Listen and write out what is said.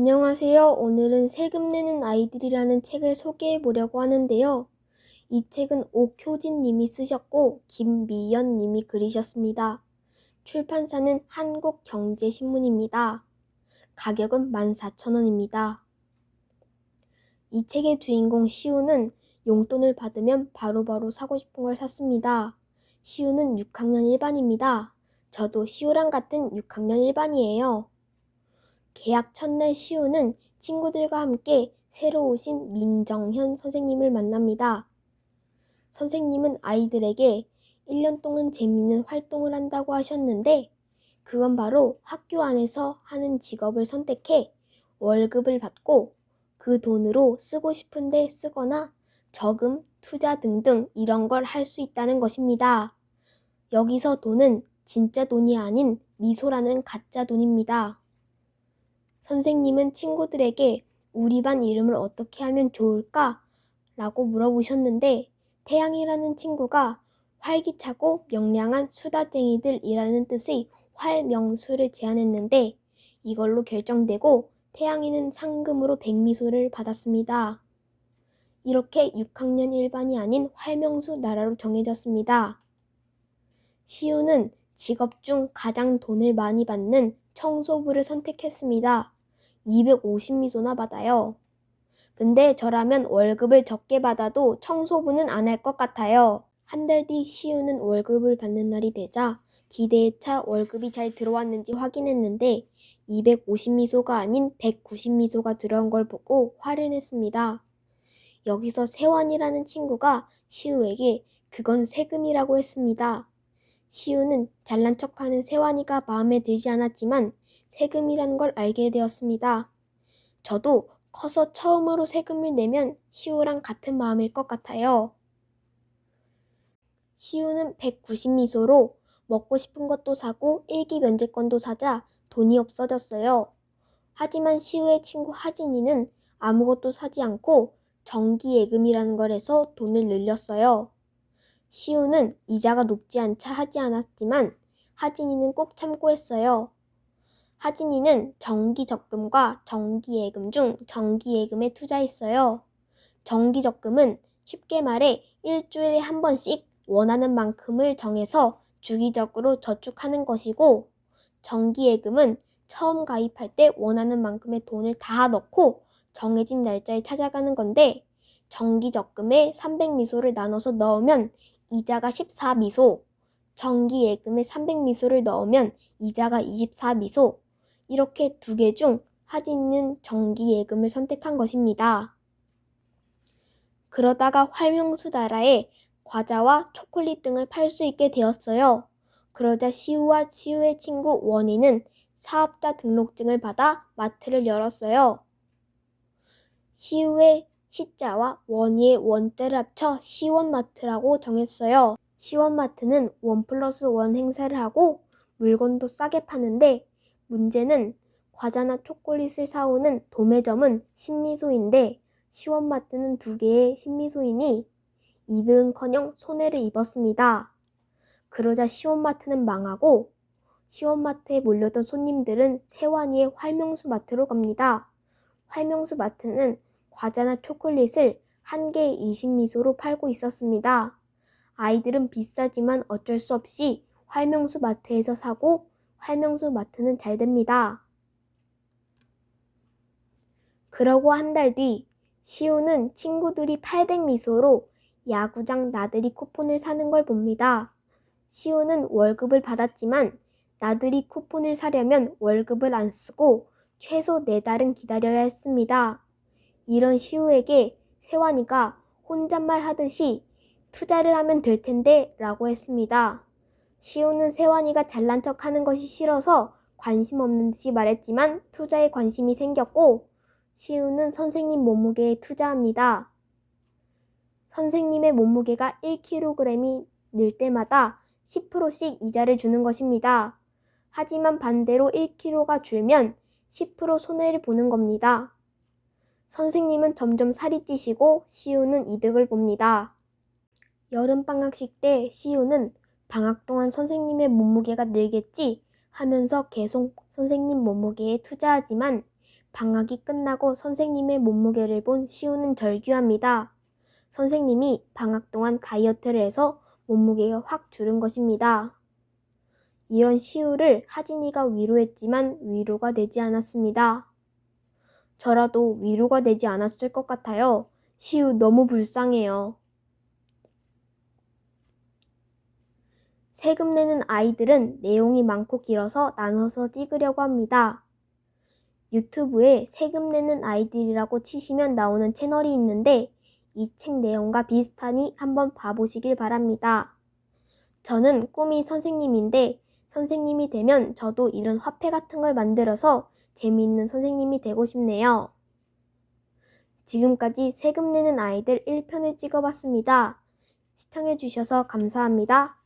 안녕하세요. 오늘은 세금 내는 아이들이라는 책을 소개해 보려고 하는데요. 이 책은 옥효진 님이 쓰셨고 김미연 님이 그리셨습니다. 출판사는 한국경제신문입니다. 가격은 14,000원입니다. 이 책의 주인공 시우는 용돈을 받으면 바로바로 사고 싶은 걸 샀습니다. 시우는 6학년 1반입니다. 저도 시우랑 같은 6학년 1반이에요. 개학 첫날 시우는 친구들과 함께 새로 오신 민정현 선생님을 만납니다. 선생님은 아이들에게 1년 동안 재미있는 활동을 한다고 하셨는데 그건 바로 학교 안에서 하는 직업을 선택해 월급을 받고 그 돈으로 쓰고 싶은데 쓰거나 저금, 투자 등등 이런 걸 할 수 있다는 것입니다. 여기서 돈은 진짜 돈이 아닌 미소라는 가짜 돈입니다. 선생님은 친구들에게 우리 반 이름을 어떻게 하면 좋을까? 라고 물어보셨는데 태양이라는 친구가 활기차고 명랑한 수다쟁이들이라는 뜻의 활명수를 제안했는데 이걸로 결정되고 태양이는 상금으로 백미소를 받았습니다. 이렇게 6학년 1반이 아닌 활명수 나라로 정해졌습니다. 시우는 직업 중 가장 돈을 많이 받는 청소부를 선택했습니다. 250미소나 받아요. 근데 저라면 월급을 적게 받아도 청소부는 안 할 것 같아요. 한 달 뒤 시우는 월급을 받는 날이 되자 기대에 차 월급이 잘 들어왔는지 확인했는데 250미소가 아닌 190미소가 들어온 걸 보고 화를 냈습니다. 여기서 세환이라는 친구가 시우에게 그건 세금이라고 했습니다. 시우는 잘난 척하는 세환이가 마음에 들지 않았지만 세금이란 걸 알게 되었습니다. 저도 커서 처음으로 세금을 내면 시우랑 같은 마음일 것 같아요. 시우는 190미소로 먹고 싶은 것도 사고 일기 면제권도 사자 돈이 없어졌어요. 하지만 시우의 친구 하진이는 아무것도 사지 않고 정기예금이라는 걸 해서 돈을 늘렸어요. 시우는 이자가 높지 않자 하지 않았지만 하진이는 꾹 참고 했어요. 하진이는 정기적금과 정기예금 중 정기예금에 투자했어요. 정기적금은 쉽게 말해 일주일에 한 번씩 원하는 만큼을 정해서 주기적으로 저축하는 것이고 정기예금은 처음 가입할 때 원하는 만큼의 돈을 다 넣고 정해진 날짜에 찾아가는 건데 정기적금에 300미소를 나눠서 넣으면 이자가 14미소, 정기예금에 300미소를 넣으면 이자가 24미소, 이렇게 두 개 중 하진이는 정기예금을 선택한 것입니다. 그러다가 활명수 나라에 과자와 초콜릿 등을 팔 수 있게 되었어요. 그러자 시우와 시우의 친구 원희는 사업자 등록증을 받아 마트를 열었어요. 시우의 시자와 원희의 원자를 합쳐 시원마트라고 정했어요. 시원마트는 1+1 행사를 하고 물건도 싸게 파는데 문제는 과자나 초콜릿을 사오는 도매점은 신미소인데 시원마트는 2개의 신미소이니 이득은커녕 손해를 입었습니다. 그러자 시원마트는 망하고 시원마트에 몰려던 손님들은 세환이의 활명수마트로 갑니다. 활명수마트는 과자나 초콜릿을 한 개에 20미소로 팔고 있었습니다. 아이들은 비싸지만 어쩔 수 없이 활명수 마트에서 사고 활명수 마트는 잘 됩니다. 그러고 한 달 뒤 시우는 친구들이 800미소로 야구장 나들이 쿠폰을 사는 걸 봅니다. 시우는 월급을 받았지만 나들이 쿠폰을 사려면 월급을 안 쓰고 최소 4달은 기다려야 했습니다. 이런 시우에게 세환이가 혼잣말 하듯이 투자를 하면 될 텐데 라고 했습니다. 시우는 세환이가 잘난 척 하는 것이 싫어서 관심 없는 듯이 말했지만 투자에 관심이 생겼고 시우는 선생님 몸무게에 투자합니다. 선생님의 몸무게가 1kg이 늘 때마다 10%씩 이자를 주는 것입니다. 하지만 반대로 1kg가 줄면 10% 손해를 보는 겁니다. 선생님은 점점 살이 찌시고 시우는 이득을 봅니다. 여름방학식 때 시우는 방학 동안 선생님의 몸무게가 늘겠지 하면서 계속 선생님 몸무게에 투자하지만 방학이 끝나고 선생님의 몸무게를 본 시우는 절규합니다. 선생님이 방학 동안 다이어트를 해서 몸무게가 확 줄은 것입니다. 이런 시우를 하진이가 위로했지만 위로가 되지 않았습니다. 저라도 위로가 되지 않았을 것 같아요. 시우 너무 불쌍해요. 세금 내는 아이들은 내용이 많고 길어서 나눠서 찍으려고 합니다. 유튜브에 세금 내는 아이들이라고 치시면 나오는 채널이 있는데 이 책 내용과 비슷하니 한번 봐보시길 바랍니다. 저는 꿈이 선생님인데 선생님이 되면 저도 이런 화폐 같은 걸 만들어서 재미있는 선생님이 되고 싶네요. 지금까지 세금 내는 아이들 1편을 찍어봤습니다. 시청해주셔서 감사합니다.